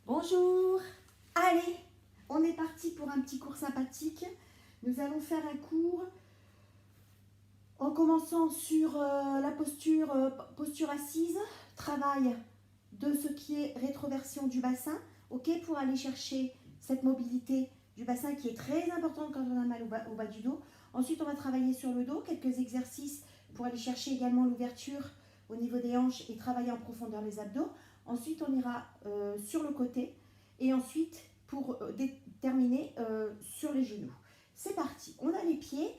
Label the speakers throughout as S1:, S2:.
S1: Bonjour. Allez, on est parti pour un petit cours sympathique. Nous allons faire un cours en commençant sur la posture assise, travail de ce qui est rétroversion du bassin, ok, pour aller chercher cette mobilité du bassin qui est très importante quand on a mal au bas du dos. Ensuite, on va travailler sur le dos, quelques exercices pour aller chercher également l'ouverture au niveau des hanches et travailler en profondeur les abdos. Ensuite, on ira sur le côté et ensuite, pour terminer, sur les genoux. C'est parti. On a les pieds,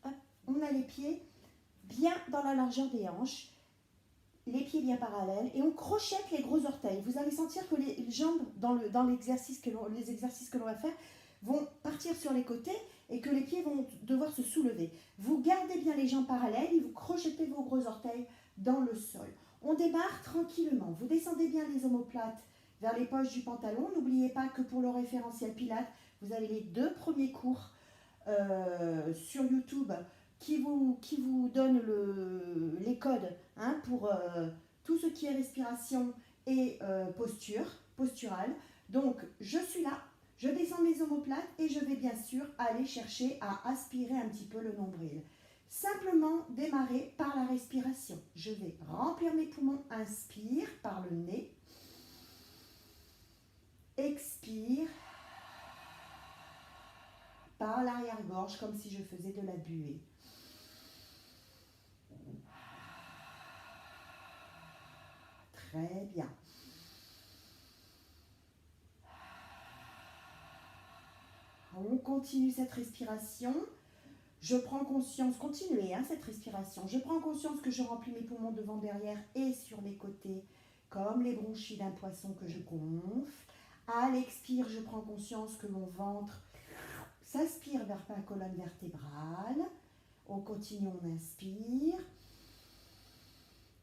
S1: hop, on a les pieds bien dans la largeur des hanches, les pieds bien parallèles et on crochette les gros orteils. Vous allez sentir que les jambes, dans les exercices que l'on va faire, vont partir sur les côtés et que les pieds vont devoir se soulever. Vous gardez bien les jambes parallèles et vous crochetez vos gros orteils dans le sol. On démarre tranquillement. Vous descendez bien les omoplates vers les poches du pantalon. N'oubliez pas que pour le référentiel Pilates, vous avez les 2 premiers cours sur YouTube qui vous donnent les codes pour tout ce qui est respiration et posturale. Donc, je suis là, je descends mes omoplates et je vais bien sûr aller chercher à aspirer un petit peu le nombril. Simplement démarrer par la respiration. Je vais remplir mes poumons, inspire par le nez, expire par l'arrière-gorge comme si je faisais de la buée. Très bien. On continue cette respiration. Je prends conscience, continuez cette respiration. Je prends conscience que je remplis mes poumons devant, derrière et sur les côtés, comme les bronchies d'un poisson que je gonfle. À l'expire, je prends conscience que mon ventre s'aspire vers ma colonne vertébrale. On continue, on inspire.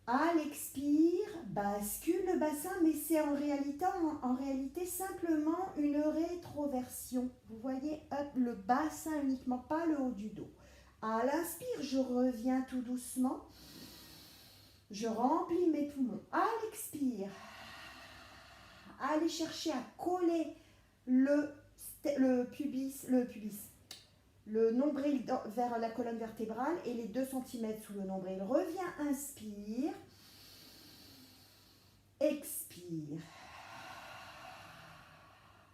S1: À l'expire, bascule le bassin, mais c'est en réalité simplement une rétroversion. Vous voyez, hop, le bassin uniquement, pas le haut du dos. À l'inspire, je reviens tout doucement. Je remplis mes poumons. À l'expire, allez chercher à coller le nombril vers la colonne vertébrale et les 2 cm sous le nombril. Reviens, inspire. Expire.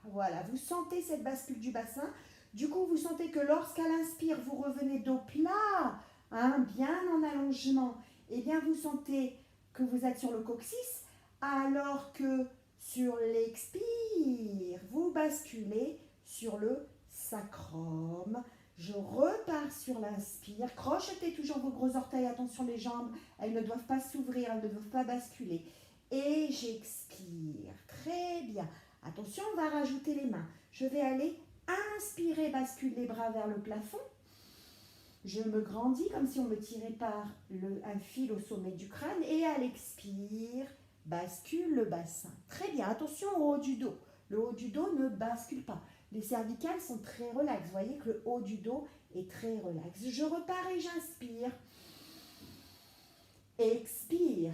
S1: Voilà, vous sentez cette bascule du bassin. Du coup, vous sentez que lorsqu'à l'inspire, vous revenez dos plat, bien en allongement, et bien vous sentez que vous êtes sur le coccyx, alors que sur l'expire, vous basculez sur le sacrum. Je repars sur l'inspire. Crochetez toujours vos gros orteils. Attention, les jambes, elles ne doivent pas s'ouvrir, elles ne doivent pas basculer. Et j'expire. Très bien. Attention, on va rajouter les mains. Je vais aller inspirer, bascule les bras vers le plafond. Je me grandis comme si on me tirait par un fil au sommet du crâne. Et à l'expire, bascule le bassin. Très bien. Attention au haut du dos. Le haut du dos ne bascule pas. Les cervicales sont très relaxes. Vous voyez que le haut du dos est très relax. Je repars et j'inspire. Expire.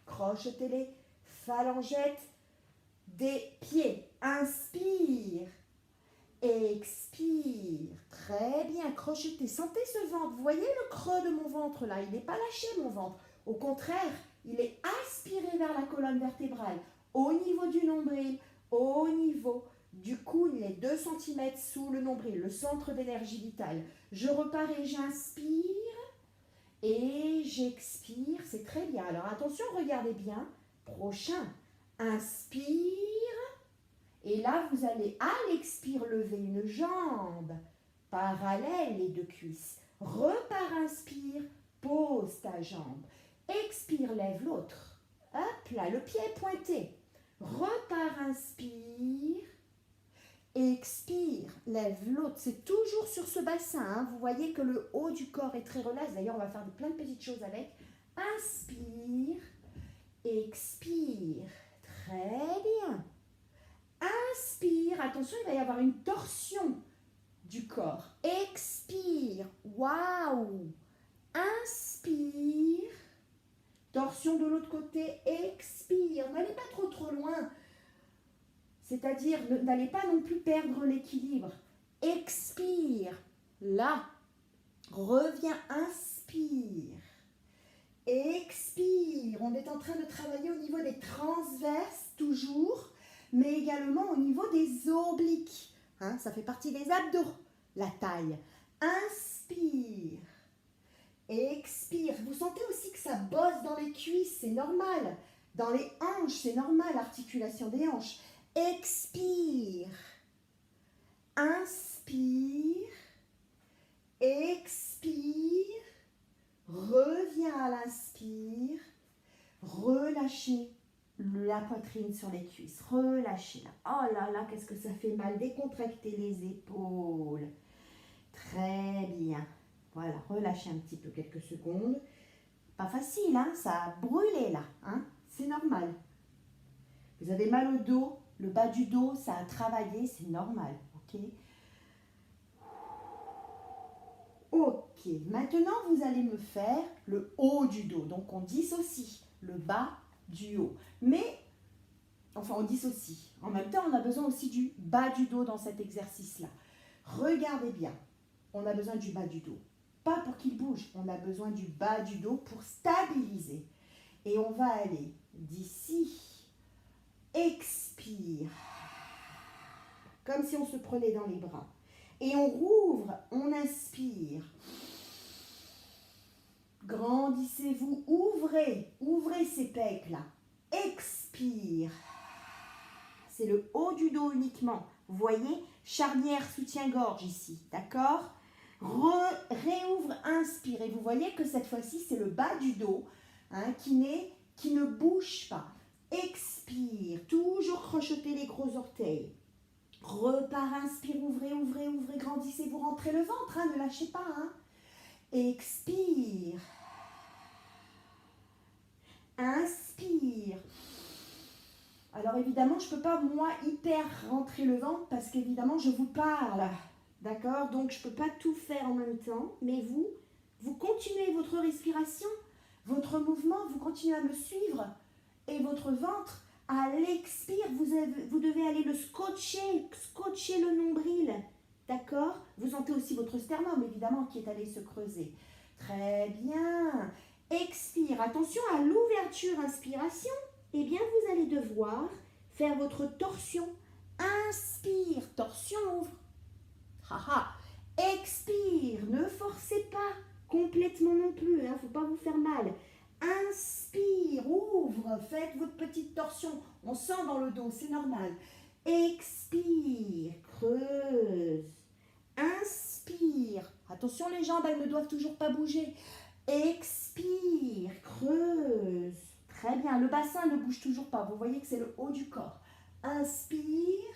S1: Crochetez les phalangettes des pieds. Inspire. Expire. Très bien. Crochetez. Sentez ce ventre. Vous voyez le creux de mon ventre là. Il n'est pas lâché mon ventre. Au contraire, il est aspiré vers la colonne vertébrale. Au niveau du nombril, au niveau du coude, les 2 cm sous le nombril, le centre d'énergie vitale. Je repars et j'inspire. Et j'expire, c'est très bien. Alors attention, regardez bien. Prochain, inspire. Et là, vous allez à l'expire lever une jambe parallèle les 2 cuisses. Repars, inspire, pose ta jambe. Expire, lève l'autre. Hop là, le pied est pointé. Repars, inspire. Expire, lève l'autre. C'est toujours sur ce bassin. Vous voyez que le haut du corps est très relax. D'ailleurs, on va faire plein de petites choses avec. Inspire. Expire. Très bien. Inspire. Attention, il va y avoir une torsion du corps. Expire. Waouh. Inspire. Torsion de l'autre côté, expire. N'allez pas trop loin. C'est-à-dire, n'allez pas non plus perdre l'équilibre. Expire. Là. Reviens, inspire. Expire. On est en train de travailler au niveau des transverses, toujours, mais également au niveau des obliques. Hein, ça fait partie des abdos, la taille. Inspire. Expire. Vous sentez aussi que ça bosse dans les cuisses, c'est normal. Dans les hanches, c'est normal, l'articulation des hanches. Expire. Inspire. Expire. Reviens à l'inspire. Relâchez la poitrine sur les cuisses. Relâchez-la. Oh là là, qu'est-ce que ça fait mal. Décontractez les épaules. Très bien. Voilà, relâchez un petit peu quelques secondes. Pas facile, hein, ça a brûlé là. Hein, c'est normal. Vous avez mal au dos, le bas du dos, ça a travaillé, c'est normal. Ok. Ok, maintenant vous allez me faire le haut du dos. Donc on dissocie le bas du haut. Mais, enfin on dissocie. En même temps, on a besoin aussi du bas du dos dans cet exercice-là. Regardez bien, on a besoin du bas du dos. Pas pour qu'il bouge, on a besoin du bas du dos pour stabiliser. Et on va aller d'ici, expire, comme si on se prenait dans les bras. Et on rouvre, on inspire. Grandissez-vous, ouvrez ces pecs là. Expire. C'est le haut du dos uniquement. Vous voyez, charnière, soutien-gorge ici, d'accord? Réouvre, inspire. Et vous voyez que cette fois-ci, c'est le bas du dos hein, qui ne bouge pas. Expire, toujours crocheter les gros orteils. Repart, inspire, ouvrez, grandissez-vous, rentrez le ventre, hein, ne lâchez pas. Hein. Expire. Inspire. Alors évidemment, je ne peux pas, moi, hyper rentrer le ventre parce qu'évidemment, je vous parle. D'accord? Donc, je ne peux pas tout faire en même temps. Mais vous continuez votre respiration, votre mouvement, vous continuez à me suivre. Et votre ventre, à l'expire, vous devez aller le scotcher le nombril. D'accord? Vous sentez aussi votre sternum, évidemment, qui est allé se creuser. Très bien. Expire. Attention à l'ouverture, inspiration. Eh bien, vous allez devoir faire votre torsion. Inspire, torsion, ouvre. Haha. Expire, ne forcez pas complètement non plus, il ne faut pas vous faire mal. Inspire, ouvre, faites votre petite torsion. On sent dans le dos, c'est normal. Expire, creuse. Inspire. Attention, les jambes, elles ne doivent toujours pas bouger. Expire, creuse. Très bien, le bassin ne bouge toujours pas. Vous voyez que c'est le haut du corps. Inspire.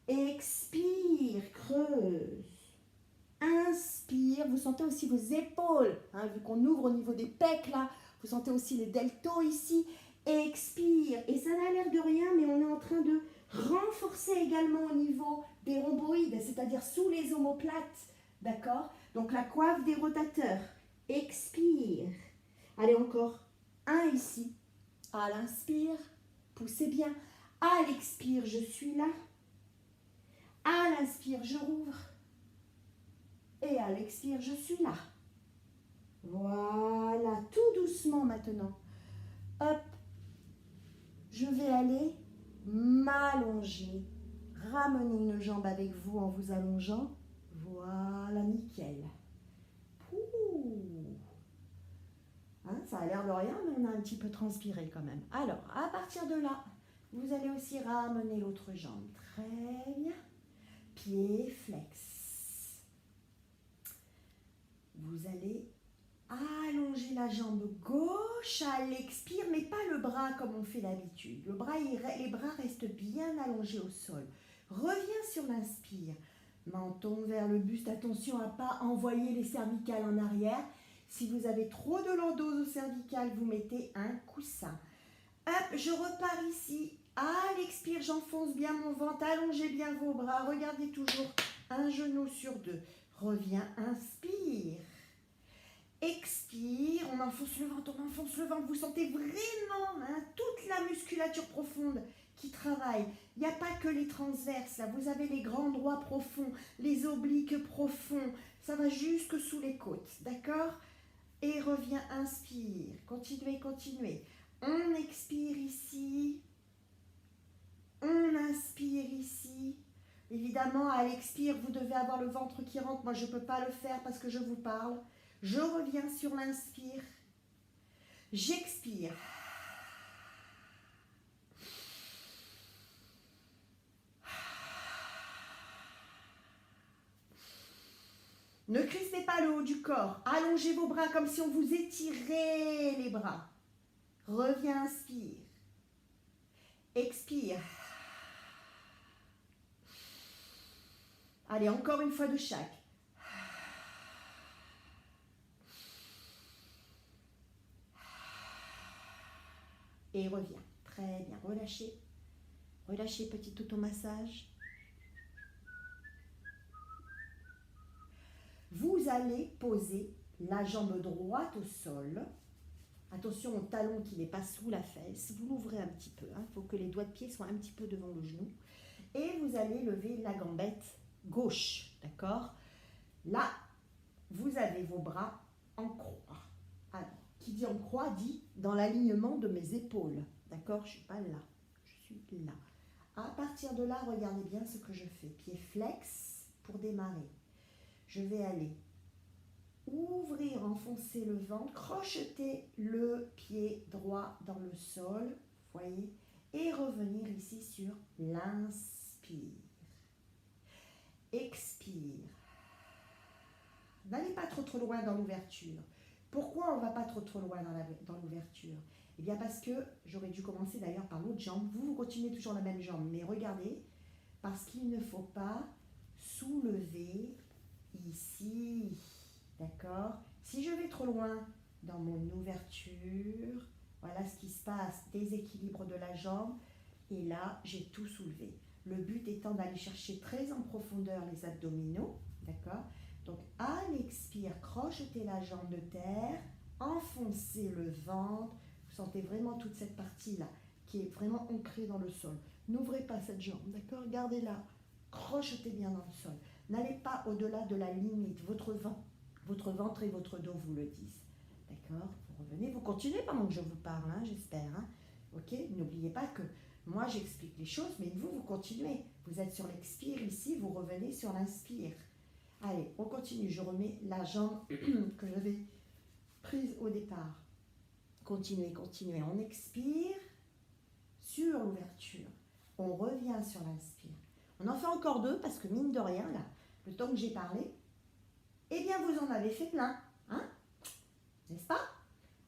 S1: Expire, creuse. Inspire, vous sentez aussi vos épaules, hein, vu qu'on ouvre au niveau des pecs là, vous sentez aussi les deltoïdes ici. Expire, et ça n'a l'air de rien, mais on est en train de renforcer également au niveau des rhomboïdes, c'est-à-dire sous les omoplates, d'accord? Donc la coiffe des rotateurs. Expire. Allez, encore un ici. À l'inspire, poussez bien. À l'expire, je suis là. À l'inspire, je rouvre. Et à l'expire, je suis là. Voilà, tout doucement maintenant. Hop, je vais aller m'allonger. Ramenez une jambe avec vous en vous allongeant. Voilà, nickel. Pouh. Hein, ça a l'air de rien, mais on a un petit peu transpiré quand même. Alors, à partir de là, vous allez aussi ramener l'autre jambe. Très bien. Pied flex. Vous allez allonger la jambe gauche à l'expire, mais pas le bras comme on fait d'habitude. Les bras restent bien allongés au sol. Reviens sur l'inspire. Menton vers le buste. Attention à ne pas envoyer les cervicales en arrière. Si vous avez trop de lordose au cervical, vous mettez un coussin. Hop, je repars ici. À l'expire, j'enfonce bien mon ventre. Allongez bien vos bras. Regardez toujours un genou sur deux. Reviens, inspire. Expire, on enfonce le ventre, on enfonce le ventre. Vous sentez vraiment toute la musculature profonde qui travaille. Il n'y a pas que les transverses, là. Vous avez les grands droits profonds, les obliques profonds. Ça va jusque sous les côtes, d'accord? Et reviens, inspire. Continuez, continuez. On expire ici. On inspire ici. Évidemment, à l'expire, vous devez avoir le ventre qui rentre. Moi, je ne peux pas le faire parce que je vous parle. Je reviens sur l'inspire. J'expire. Ne crispez pas le haut du corps. Allongez vos bras comme si on vous étirait les bras. Reviens, inspire. Expire. Allez, encore une fois de chaque. Et reviens. Très bien. Relâchez. Relâchez, petit automassage. Vous allez poser la jambe droite au sol. Attention au talon qui n'est pas sous la fesse. Vous l'ouvrez un petit peu. Il faut que les doigts de pied soient un petit peu devant le genou. Et vous allez lever la gambette gauche. D'accord? Là, vous avez vos bras en croix. Alors, qui dit en croix dit dans l'alignement de mes épaules. D'accord? Je ne suis pas là. Je suis là. À partir de là, regardez bien ce que je fais. Pied flex pour démarrer. Je vais aller ouvrir, enfoncer le ventre, crocheter le pied droit dans le sol, voyez, et revenir ici sur l'inspire. Expire. N'allez pas trop loin dans l'ouverture. Pourquoi on ne va pas trop loin dans l'ouverture? Eh bien parce que, j'aurais dû commencer d'ailleurs par l'autre jambe, vous continuez toujours la même jambe, mais regardez, parce qu'il ne faut pas soulever ici, d'accord? Si je vais trop loin dans mon ouverture, voilà ce qui se passe, déséquilibre de la jambe, et là, j'ai tout soulevé. Le but étant d'aller chercher très en profondeur les abdominaux, d'accord? Donc, à l'expire, crochetez la jambe de terre, enfoncez le ventre, vous sentez vraiment toute cette partie-là, qui est vraiment ancrée dans le sol. N'ouvrez pas cette jambe, d'accord? Gardez-la, crochetez bien dans le sol. N'allez pas au-delà de la limite. Votre ventre et votre dos vous le disent. D'accord? Vous revenez, vous continuez pendant que je vous parle, hein, j'espère. Hein? Ok? N'oubliez pas que moi j'explique les choses, mais vous continuez. Vous êtes sur l'expire ici, vous revenez sur l'inspire. Allez, on continue. Je remets la jambe que j'avais prise au départ. Continuez, continuez. On expire sur l'ouverture. On revient sur l'inspire. On en fait encore deux parce que mine de rien, là, le temps que j'ai parlé, eh bien vous en avez fait plein, hein? N'est-ce pas?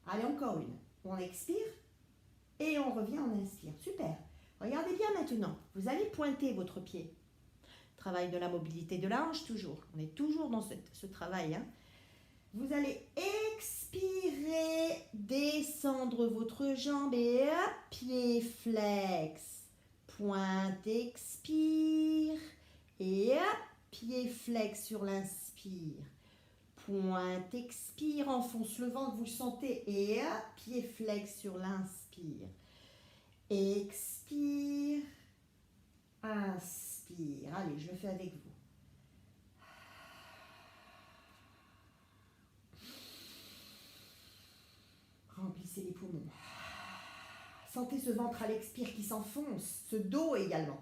S1: Allez, encore une. On expire et on revient, on inspire. Super. Regardez bien maintenant. Vous allez pointer votre pied. Travail de la mobilité de la hanche, toujours. On est toujours dans ce travail. Hein? Vous allez expirer, descendre votre jambe et hop, pied flex. Pointe, expire. Et hop, pied flex sur l'inspire. Pointe, expire, enfonce le ventre, vous le sentez. Et hop, pied flex sur l'inspire. Expire. Inspire. Allez, je le fais avec vous. Remplissez les poumons. Sentez ce ventre à l'expire qui s'enfonce, ce dos également.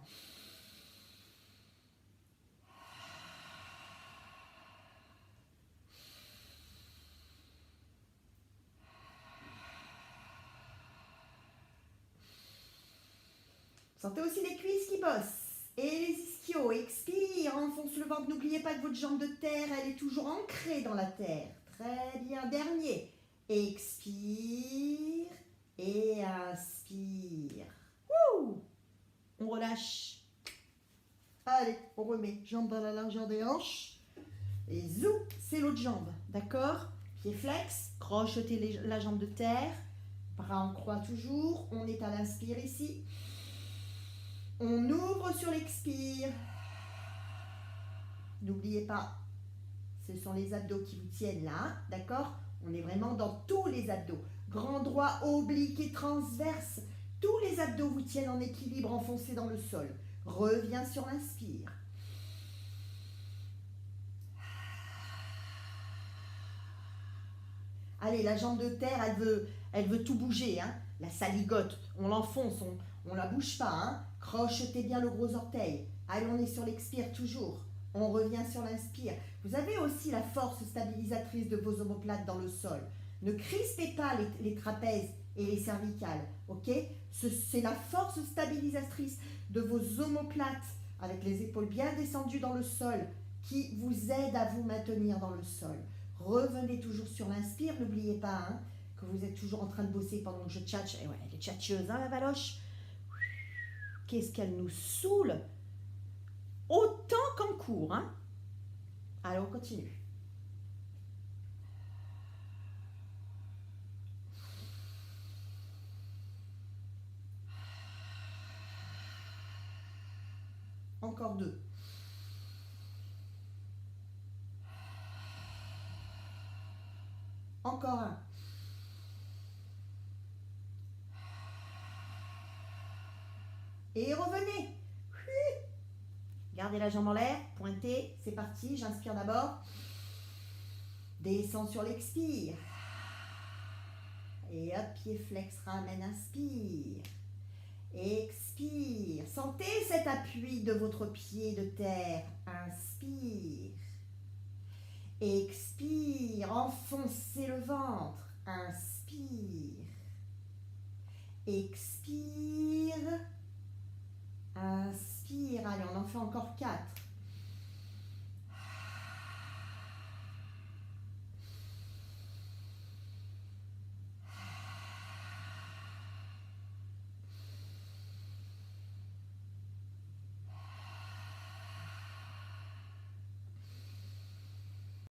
S1: Sentez aussi les cuisses qui bossent. Et les ischios, expire, enfonce le ventre. N'oubliez pas que votre jambe de terre, elle est toujours ancrée dans la terre. Très bien. Dernier. Expire et inspire. Wouh! On relâche. Allez, on remet. Jambe dans la largeur des hanches. Et zou, c'est l'autre jambe. D'accord? Pied flex, crochetez la jambe de terre. Bras en croix toujours. On est à l'inspire ici. On ouvre sur l'expire. N'oubliez pas, ce sont les abdos qui vous tiennent là, d'accord? On est vraiment dans tous les abdos. Grand droit, oblique et transverse. Tous les abdos vous tiennent en équilibre, enfoncés dans le sol. Reviens sur l'inspire. Allez, la jambe de terre, elle veut tout bouger. Hein. La saligote, on l'enfonce, on la bouge pas. Hein. Crochetez bien le gros orteil. Allez, on est sur l'expire toujours. On revient sur l'inspire. Vous avez aussi la force stabilisatrice de vos omoplates dans le sol. Ne crispez pas les trapèzes et les cervicales, ok? C'est la force stabilisatrice de vos omoplates avec les épaules bien descendues dans le sol qui vous aide à vous maintenir dans le sol. Revenez toujours sur l'inspire, n'oubliez pas hein, que vous êtes toujours en train de bosser pendant que je tchatche. Et ouais, elle est tchatcheuse, hein, la Valoche? Qu'est-ce qu'elle nous saoule? Autant qu'en cours, hein? Allez, on continue. Encore 2. Encore 1. Et revenez. Gardez la jambe en l'air, pointez, c'est parti, j'inspire d'abord. Descends sur l'expire. Et hop, pied flex, ramène, inspire. Expire. Sentez cet appui de votre pied de terre. Inspire. Expire. Enfoncez le ventre. Inspire. Expire. Inspire. Allez, on en fait encore 4.